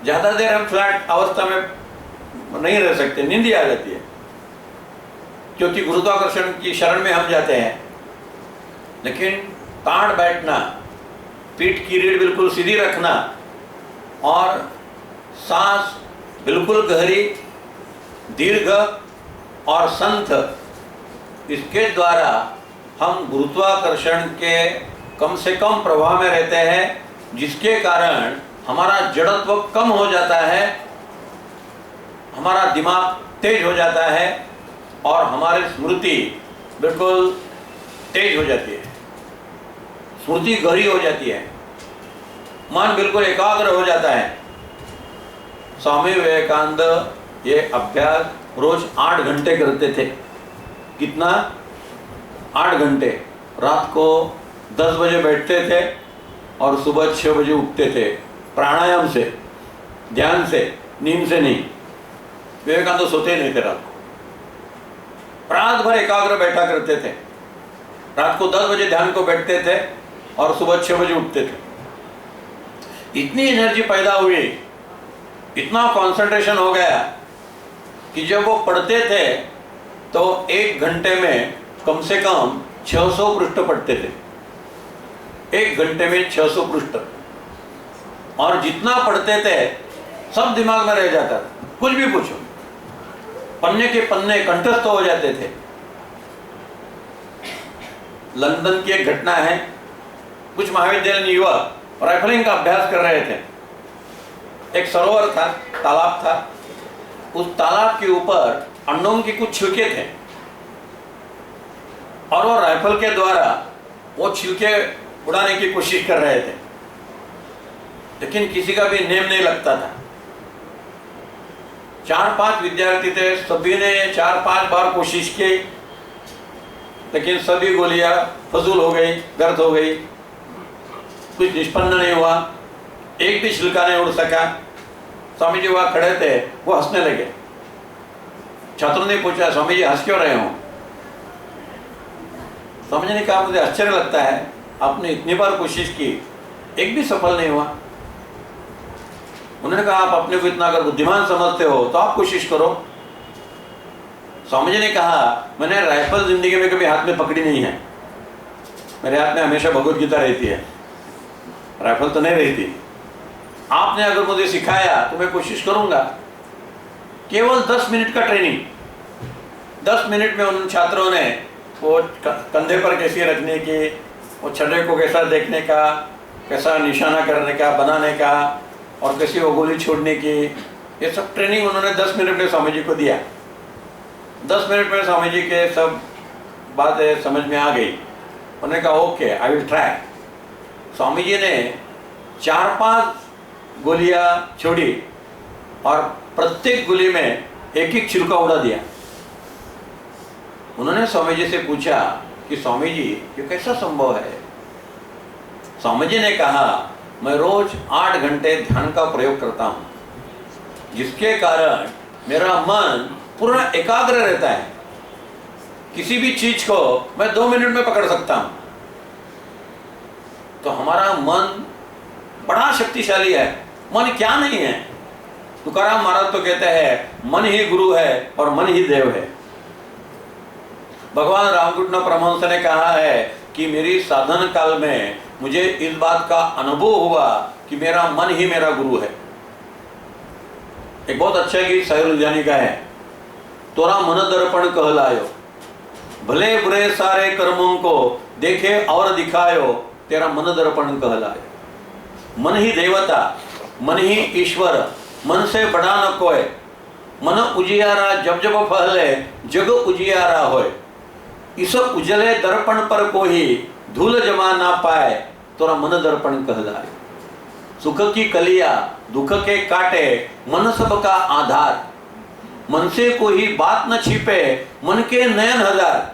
ज्यादा देर हम फ्लैट अवस्था में नहीं रह सकते, नींद आ जाती है, क्योंकि गुरुत्वाकर्षण की शरण में हम जाते हैं। लेकिन ताड़ बैठना, पीठ की रीढ़ बिल्कुल सीधी रखना और सांस बिल्कुल गहरी, दीर्घ और संत, इसके द्वारा हम गुरुत्वाकर्षण के कम से कम प्रभाव में रहते हैं, जिसके कारण हमारा जड़त्व कम हो जाता है, हमारा दिमाग तेज हो जाता है और हमारी स्मृति बिल्कुल तेज हो जाती है, स्मृति गहरी हो जाती है, मन बिल्कुल एकाग्र हो जाता है। स्वामी विवेकानंद ये अभ्यास रोज 8 घंटे करते थे। कितना? 8 घंटे। रात को 10 बजे बैठते थे और सुबह 6 बजे उठते थे, प्राणायाम से, ध्यान से, नींद से नहीं। विवेकानंद सोते नहीं थे रात को, रात भर एकाग्र बैठा करते थे। रात को 10 बजे ध्यान को बैठते थे और सुबह 6 बजे उठते थे। इतनी एनर्जी पैदा हुई, इतना कंसंट्रेशन हो गया कि जब वो पढ़ते थे तो 1 घंटे में कम से कम 600 पृष्ठ पढ़ते थे। 1 घंटे में 600 पृष्ठ, और जितना पढ़ते थे सब दिमाग में रह जाता था। कुछ भी पूछो, पन्ने के पन्ने कंठस्थ हो जाते थे। लंदन की एक घटना है, कुछ महाविद्यालयीन युवक राइफलिंग का अभ्यास कर रहे थे। एक सरोवर था, तालाब था, उस तालाब के ऊपर अंडों के कुछ छिलके थे और वो राइफल के द्वारा वो छिलके उड़ाने की कोशिश कर रहे थे, लेकिन किसी का भी नेम नहीं लगता था। 4-5 विद्यार्थी थे, सभी ने 4-5 बार कोशिश की, लेकिन सभी गोलियां फजूल हो गई, व्यर्थ हो गई, कुछ निष्पन्न नहीं हुआ, एक भी छिलका नहीं उड़ सका। स्वामी जी वहां खड़े थे, वो हंसने लगे। छात्रों ने पूछा, स्वामी जी हंस क्यों रहे हो? स्वामी जी ने कहा, मुझे आश्चर्य लगता है, आपने इतनी बार कोशिश की, एक भी सफल नहीं हुआ। उन्होंने कहा, आप अपने को इतना अगर बुद्धिमान समझते हो तो आप कोशिश करो। स्वामी जी ने कहा, मैंने राइफल जिंदगी में कभी हाथ में पकड़ी नहीं है, मेरे हाथ में हमेशा भगवत गीता रहती है, राइफल तो नहीं रहती। आपने अगर मुझे सिखाया तो मैं कोशिश करूंगा। केवल 10 मिनट का ट्रेनिंग, 10 मिनट में उन छात्रों ने वो कंधे पर कैसे रखने की, वो छर्रे को कैसा देखने का, कैसा निशाना करने का, बनाने का, और कैसे वो गोली छोड़ने की, ये सब ट्रेनिंग उन्होंने 10 मिनट में स्वामी जी को दिया। 10 मिनट में स्वामी जी के सब बातें समझ में आ गई। उन्होंने कहा okay I will try. Swami ji ने 4-5 गोलियां छोड़ी और प्रत्येक गोली में एक एक छिलका उड़ा दिया। उन्होंने स्वामी जी से पूछा कि स्वामी जी ये कैसा संभव है? स्वामी जी ने कहा मैं रोज 8 घंटे ध्यान का प्रयोग करता हूं, जिसके कारण मेरा मन पूरा एकाग्र रहता है। किसी भी चीज को मैं 2 मिनट में पकड़ सकता हूं। तो हमारा मन बड़ा शक्तिशाली है। मन क्या नहीं है? तुकाराम महाराज तो कहते हैं मन ही गुरु है और मन ही देव है। भगवान रामकृष्ण परमहंस ने कहा है कि मेरी साधन काल में मुझे इस बात का अनुभव हुआ कि मेरा मन ही मेरा गुरु है। एक बहुत अच्छा गीत साहिर लुधियानी का है, तोरा मन दर्पण कहलायो, भले बुरे सारे कर्मों को देखे और दिखायो, तेरा मन दर्पण कहलायो। मन ही देवता, मन ही ईश्वर, मन से बड़ा न कोय, मन उजियारा जब जब फहले, जग उजियारा होय। इस उजले दर्पण पर कोई धूल जमा ना पाए, तोरा मन दर्पण कहलाए। सुख की कलिया दुख के काटे, मन सबका आधार, मन से कोई बात न छिपे, मन के नयन हजार।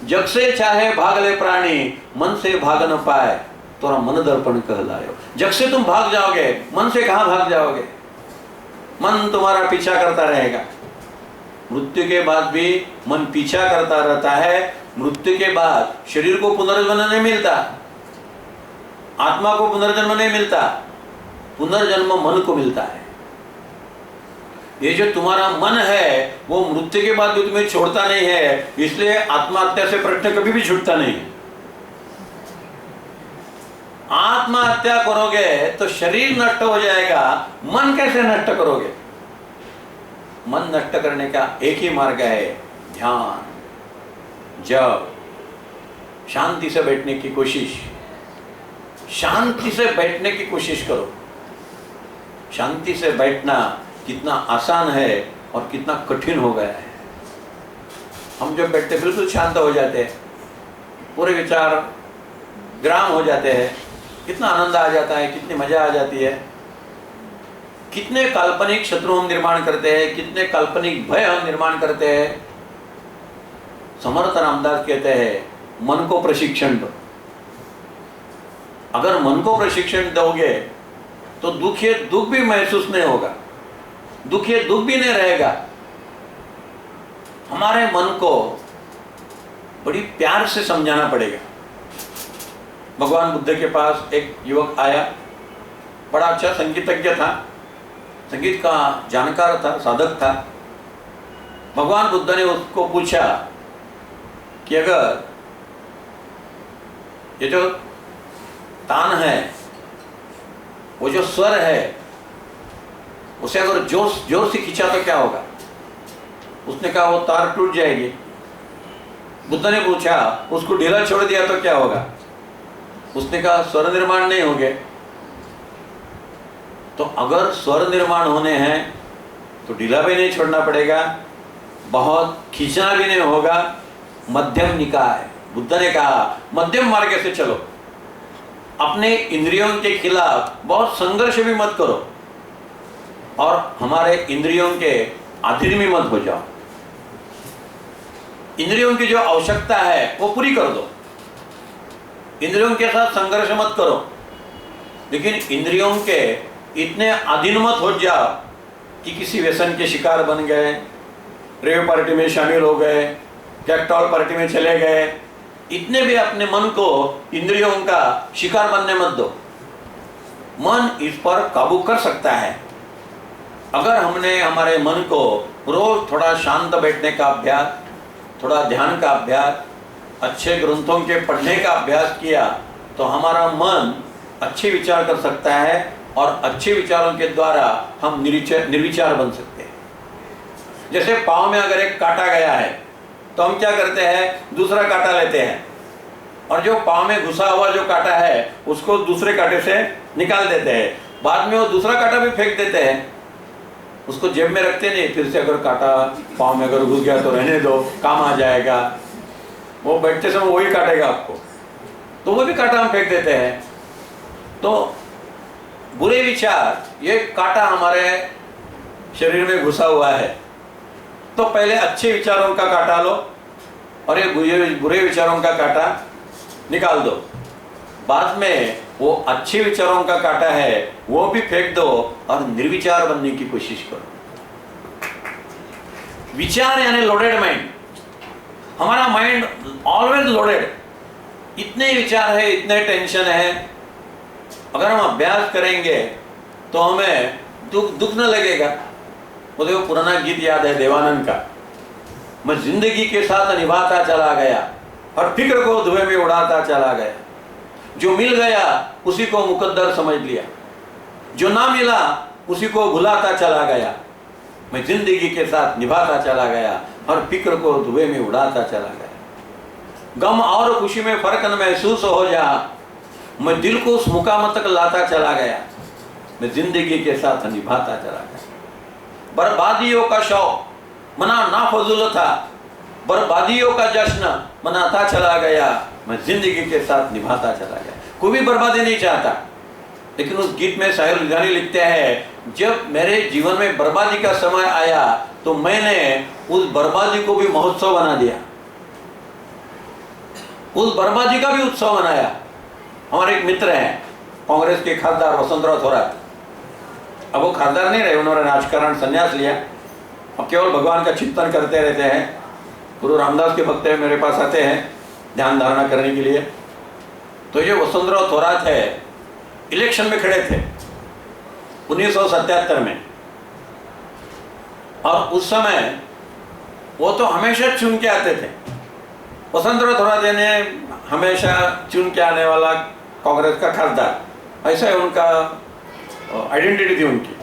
जग से चाहे भाग ले प्राणी, मन से भाग न पाए, तोरा मन दर्पण कहलायो। जग से तुम भाग जाओगे, मन से कहां भाग जाओगे? मन तुम्हारा पीछा करता रहेगा। मृत्यु के बाद भी मन पीछा करता रहता है। मृत्यु के बाद शरीर को पुनर्जन्म नहीं मिलता, आत्मा को पुनर्जन्म नहीं मिलता, पुनर्जन्म मन को मिलता है। ये जो तुम्हारा मन है वो मृत्यु के बाद भी तुम्हें छोड़ता नहीं है, इसलिए आत्महत्या से प्रश्न कभी भी छूटता नहीं है। आत्महत्या करोगे तो शरीर नष्ट हो जाएगा, मन कैसे नष्ट करोगे? मन नष्ट करने का एक ही मार्ग है, ध्यान, जप, शांति से बैठने की कोशिश। शांति से बैठने की कोशिश करो। शांति से बैठना कितना आसान है और कितना कठिन हो गया है। हम जब बैठते बिल्कुल शांत हो जाते हैं, पूरे विचार ग्राम हो जाते हैं, कितना आनंद आ जाता है, कितनी मजा आ जाती है। कितने काल्पनिक शत्रु हम निर्माण करते हैं, कितने काल्पनिक भय हम निर्माण करते हैं। समर्थ रामदास कहते हैं मन को प्रशिक्षण दो। अगर मन को प्रशिक्षण दोगे तो दुख भी महसूस नहीं होगा, दुख भी नहीं रहेगा। हमारे मन को बड़ी प्यार से समझाना पड़ेगा। भगवान बुद्ध के पास एक युवक आया, बड़ा अच्छा संगीतज्ञ था, संगीत का जानकार था, साधक था। भगवान बुद्ध ने उसको पूछा कि अगर ये जो तान है, वो जो स्वर है, उसे अगर जोर से खींचा तो क्या होगा? उसने कहा वो तार टूट जाएगी। बुद्ध ने पूछा उसको ढीला छोड़ दिया तो क्या होगा? उसने कहा स्वर निर्माण नहीं होंगे। तो अगर स्वर निर्माण होने हैं तो ढीला भी नहीं छोड़ना पड़ेगा, बहुत खींचना भी नहीं होगा। मध्यम निकाय, बुद्ध ने कहा मध्यम मार्ग से चलो। अपने इंद्रियों के खिलाफ बहुत संघर्ष भी मत करो और हमारे इंद्रियों के अधीन भी मत हो जाओ। इंद्रियों की जो आवश्यकता है वो पूरी कर दो, इंद्रियों के साथ संघर्ष मत करो। लेकिन इंद्रियों के इतने अधीन मत हो जाओ कि किसी व्यसन के शिकार बन गए, रेव पार्टी में शामिल हो गए, कैक्टॉल पार्टी में चले गए। इतने भी अपने मन को इंद्रियों का शिकार बनने मत दो। मन इस पर काबू कर सकता है अगर हमने हमारे मन को रोज थोड़ा शांत बैठने का अभ्यास, थोड़ा ध्यान का अभ्यास, अच्छे ग्रंथों के पढ़ने का अभ्यास किया तो हमारा मन अच्छे विचार कर सकता है और अच्छे विचारों के द्वारा हम निर्विचार बन सकते हैं। जैसे पाँव में अगर एक कांटा गया है तो हम क्या करते हैं, दूसरा कांटा लेते हैं और जो पाँव में घुसा हुआ जो कांटा है उसको दूसरे कांटे से निकाल देते हैं। बाद में वो दूसरा कांटा भी फेंक देते हैं, उसको जेब में रखते नहीं। फिर से अगर कांटा पाँव में अगर घुस गया तो रहने दो, काम आ जाएगा। वो बैठते समय वही काटेगा आपको। तो वो भी कांटा हम फेंक देते हैं। तो बुरे विचार, ये कांटा हमारे शरीर में घुसा हुआ है। तो पहले अच्छे विचारों का कांटा लो और ये बुरे विचारों का कांटा निकाल दो। बाद में वो अच्छे विचारों का कांटा है वो भी फेंक दो और निर्विचार बनने की कोशिश करो। विचार यानी लोडेड माइंड। हमारा माइंड ऑलवेज लोडेड, इतने विचार है, इतने टेंशन है। अगर हम अभ्यास करेंगे तो हमें दुख न लगेगा। वो देखो पुराना गीत याद है देवानंद का, मैं जिंदगी के साथ निभाता चला गया और फिक्र को धुएं में उड़ाता चला गया। जो मिल गया उसी को मुकद्दर समझ लिया, जो ना मिला उसी को भुलाता चला गया। मैं जिंदगी के साथ निभाता चला गया और फिक्र को धुएं में उड़ाता चला गया। गम और खुशी में फर्क न महसूस हो जा, मैं दिल को उस मुकाम तक लाता चला गया। मैं जिंदगी के साथ निभाता चला गया। बर्बादियों का शौक मना ना फजूल था, बर्बादियों का जश्न मनाता चला गया। मैं जिंदगी के साथ निभाता चला गया। कोई भी बर्बादी नहीं चाहता, लेकिन उस गीत में शायर लुधियानी लिखते हैं, जब मेरे जीवन में बर्बादी का समय आया तो मैंने उस बर्बादी को भी महोत्सव बना दिया, उस बर्बादी का भी उत्सव मनाया। हमारे एक मित्र हैं कांग्रेस के खासदार वसंतराव थोरात। अब वो खासदार नहीं रहे, उन्होंने राजकारण संन्यास लिया, अब केवल भगवान का चिंतन करते रहते हैं। गुरु रामदास के भक्त मेरे पास आते हैं ध्यान धारणा करने के लिए। तो ये वसंतराव थोरात है, इलेक्शन में खड़े थे 1977 में, और उस समय वो तो हमेशा चुन के आते थे। वसंतराव थोरात ने हमेशा चुन के आने वाला कांग्रेस का खासदार, ऐसा है उनका आइडेंटिटी थी उनकी।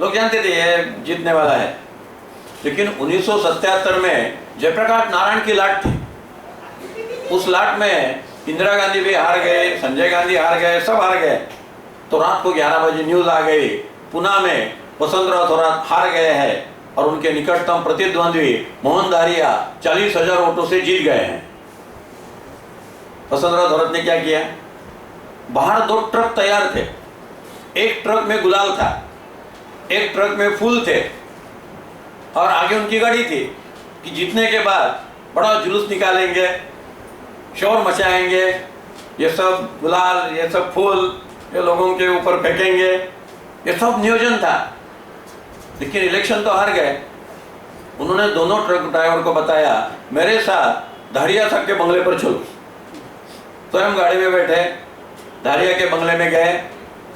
लोग जानते थे ये जीतने वाला है। लेकिन 1977 में जयप्रकाश नारायण की लाट थी। उस लाट में इंदिरा गांधी भी हार गए, संजय गांधी हार गए, सब हार गए। तो रात को 11 बजे न्यूज आ गई पुणे में वसंतराव थोरात हार गए हैं और उनके निकटतम प्रतिद्वंद्वी मोहन दारिया 40,000 वोटों से जीत गए हैं। वसंतराव थोरात ने क्या किया, बाहर 2 ट्रक तैयार थे, एक ट्रक में गुलाल था, एक ट्रक में फूल थे, और आगे उनकी गाड़ी थी कि जीतने के बाद बड़ा जुलूस निकालेंगे, शोर मचाएंगे, ये सब गुलाल, ये सब फूल ये लोगों के ऊपर फेंकेंगे, ये सब नियोजन था। लेकिन इलेक्शन तो हार गए। उन्होंने दोनों ट्रक ड्राइवर को बताया, मेरे साथ धारिया साहब के बंगले पर चलो। स्वयं गाड़ी में बैठे धारिया के बंगले में गए,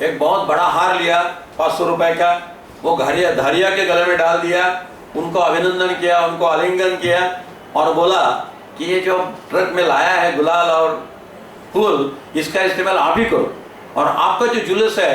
एक बहुत बड़ा हार लिया 500 रुपए का, वो धारिया के गले में डाल दिया, उनको अभिनंदन किया, उनको आलिंगन किया और बोला कि ये जो ट्रक में लाया है गुलाल और फूल, इसका इस्तेमाल आप ही करो, और आपका जो जुलूस है